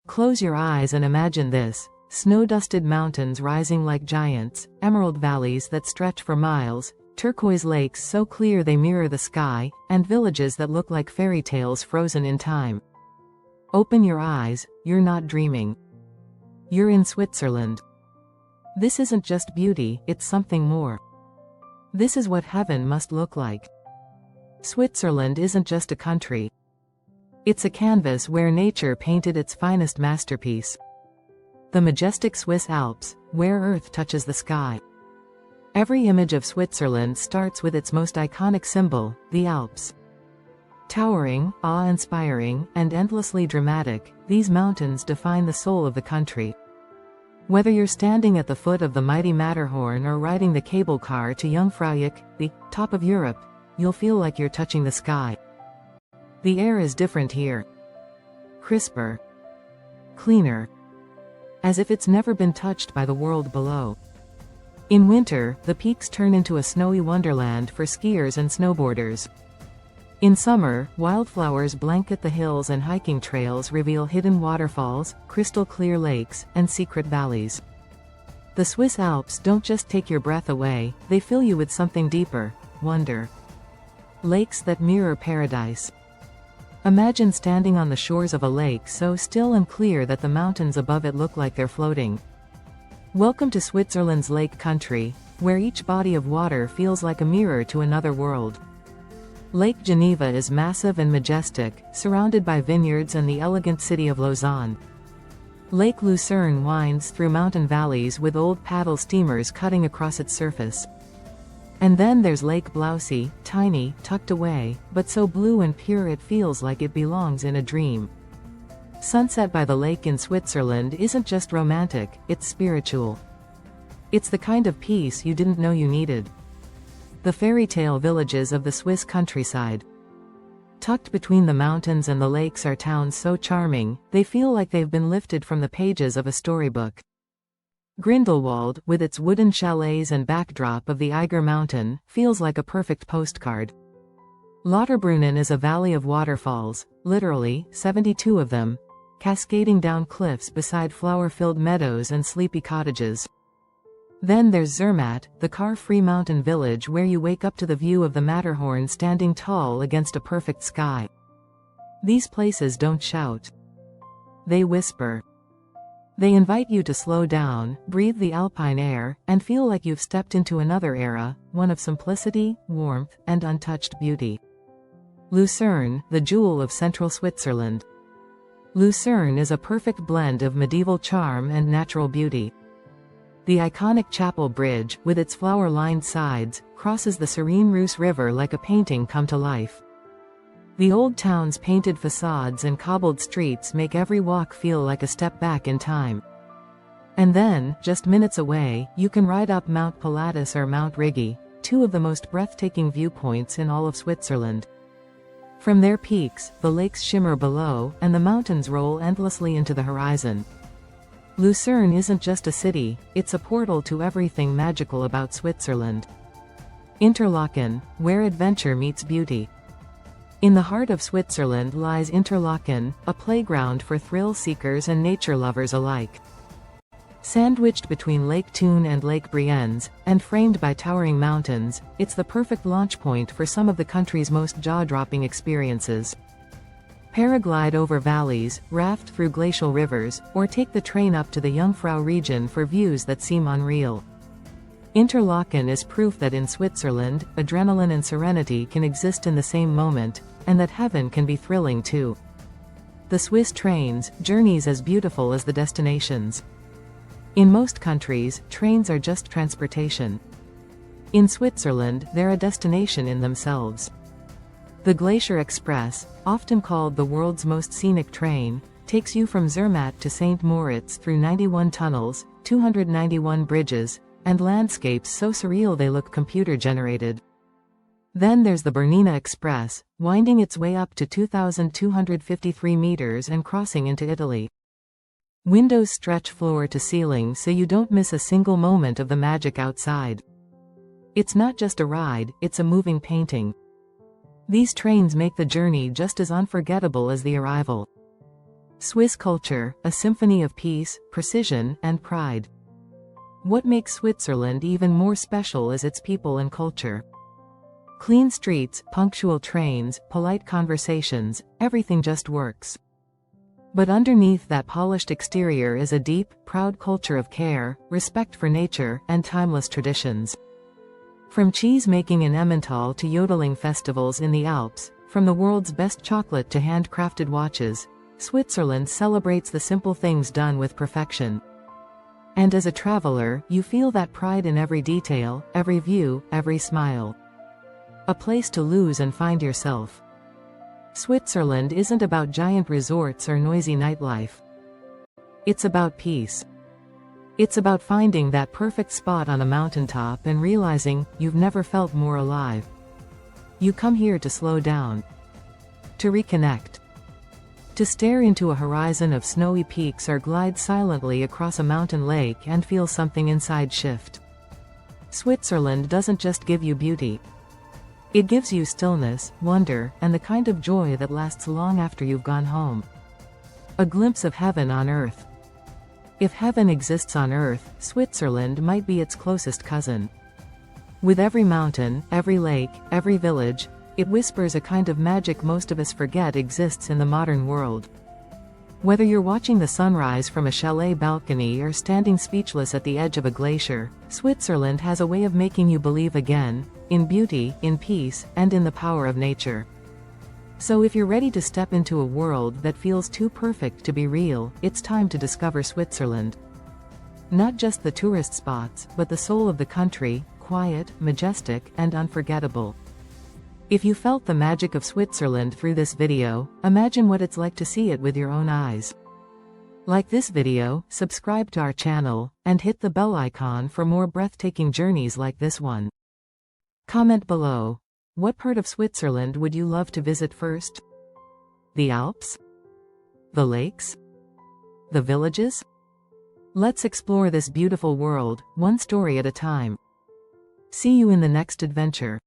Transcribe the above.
Close your eyes and imagine this: snow-dusted mountains rising like giants, emerald valleys that stretch for miles, turquoise lakes so clear they mirror the sky, and villages that look like fairy tales frozen in time. Open your eyes, you're not dreaming. You're in Switzerland. This isn't just beauty, it's something more. This is what heaven must look like. Switzerland isn't just a country. It's a canvas where nature painted its finest masterpiece. The majestic Swiss Alps, where earth touches the sky. Every image of Switzerland starts with its most iconic symbol, the Alps. Towering, awe-inspiring, and endlessly dramatic, these mountains define the soul of the country. Whether you're standing at the foot of the mighty Matterhorn or riding the cable car to Jungfraujoch, the top of Europe, you'll feel like you're touching the sky. The air is different here. Crisper. Cleaner. As if it's never been touched by the world below. In winter, the peaks turn into a snowy wonderland for skiers and snowboarders. In summer, wildflowers blanket the hills and hiking trails reveal hidden waterfalls, crystal-clear lakes, and secret valleys. The Swiss Alps don't just take your breath away, they fill you with something deeper: wonder. Lakes that mirror paradise. Imagine standing on the shores of a lake so still and clear that the mountains above it look like they're floating. Welcome to Switzerland's lake country, where each body of water feels like a mirror to another world. Lake Geneva is massive and majestic, surrounded by vineyards and the elegant city of Lausanne. Lake Lucerne winds through mountain valleys with old paddle steamers cutting across its surface. And then there's Lake Blaussee, tiny, tucked away, but so blue and pure it feels like it belongs in a dream. Sunset by the lake in Switzerland isn't just romantic, it's spiritual. It's the kind of peace you didn't know you needed. The fairy tale villages of the Swiss countryside. Tucked between the mountains and the lakes are towns so charming, they feel like they've been lifted from the pages of a storybook. Grindelwald, with its wooden chalets and backdrop of the Eiger Mountain, feels like a perfect postcard. Lauterbrunnen is a valley of waterfalls, literally, 72 of them, cascading down cliffs beside flower-filled meadows and sleepy cottages. Then there's Zermatt, the car-free mountain village where you wake up to the view of the Matterhorn standing tall against a perfect sky. These places don't shout. They whisper. They invite you to slow down, breathe the alpine air, and feel like you've stepped into another era, one of simplicity, warmth, and untouched beauty. Lucerne, the jewel of central Switzerland. Lucerne is a perfect blend of medieval charm and natural beauty. The iconic Chapel Bridge, with its flower-lined sides, crosses the Serene River like a painting come to life. The old town's painted facades and cobbled streets make every walk feel like a step back in time. And then, just minutes away, you can ride up Mount Pilatus or Mount Rigi, two of the most breathtaking viewpoints in all of Switzerland. From their peaks, the lakes shimmer below, and the mountains roll endlessly into the horizon. Lucerne isn't just a city, it's a portal to everything magical about Switzerland. Interlaken, where adventure meets beauty. In the heart of Switzerland lies Interlaken, a playground for thrill-seekers and nature lovers alike. Sandwiched between Lake Thun and Lake Brienz, and framed by towering mountains, it's the perfect launch point for some of the country's most jaw-dropping experiences. Paraglide over valleys, raft through glacial rivers, or take the train up to the Jungfrau region for views that seem unreal. Interlaken is proof that in Switzerland, adrenaline and serenity can exist in the same moment, and that heaven can be thrilling too. The Swiss trains, journeys as beautiful as the destinations. In most countries, trains are just transportation. In Switzerland, they're a destination in themselves. The Glacier Express, often called the world's most scenic train, takes you from Zermatt to St. Moritz through 91 tunnels, 291 bridges, and landscapes so surreal they look computer-generated. Then there's the Bernina Express, winding its way up to 2,253 meters and crossing into Italy. Windows stretch floor to ceiling so you don't miss a single moment of the magic outside. It's not just a ride, it's a moving painting. These trains make the journey just as unforgettable as the arrival. Swiss culture, a symphony of peace, precision, and pride. What makes Switzerland even more special is its people and culture. Clean streets, punctual trains, polite conversations, everything just works. But underneath that polished exterior is a deep, proud culture of care, respect for nature, and timeless traditions. From cheese making in Emmental to yodeling festivals in the Alps, from the world's best chocolate to handcrafted watches, Switzerland celebrates the simple things done with perfection. And as a traveler, you feel that pride in every detail, every view, every smile. A place to lose and find yourself. Switzerland isn't about giant resorts or noisy nightlife. It's about peace. It's about finding that perfect spot on a mountaintop and realizing you've never felt more alive. You come here to slow down. To reconnect. To stare into a horizon of snowy peaks or glide silently across a mountain lake and feel something inside shift. Switzerland doesn't just give you beauty. It gives you stillness, wonder, and the kind of joy that lasts long after you've gone home. A glimpse of heaven on earth. If heaven exists on earth, Switzerland might be its closest cousin. With every mountain, every lake, every village, it whispers a kind of magic most of us forget exists in the modern world. Whether you're watching the sunrise from a chalet balcony or standing speechless at the edge of a glacier, Switzerland has a way of making you believe again, in beauty, in peace, and in the power of nature. So if you're ready to step into a world that feels too perfect to be real, it's time to discover Switzerland. Not just the tourist spots, but the soul of the country, quiet, majestic, and unforgettable. If you felt the magic of Switzerland through this video, imagine what it's like to see it with your own eyes. Like this video, subscribe to our channel, and hit the bell icon for more breathtaking journeys like this one. Comment below. What part of Switzerland would you love to visit first? The Alps? The lakes? The villages? Let's explore this beautiful world, one story at a time. See you in the next adventure.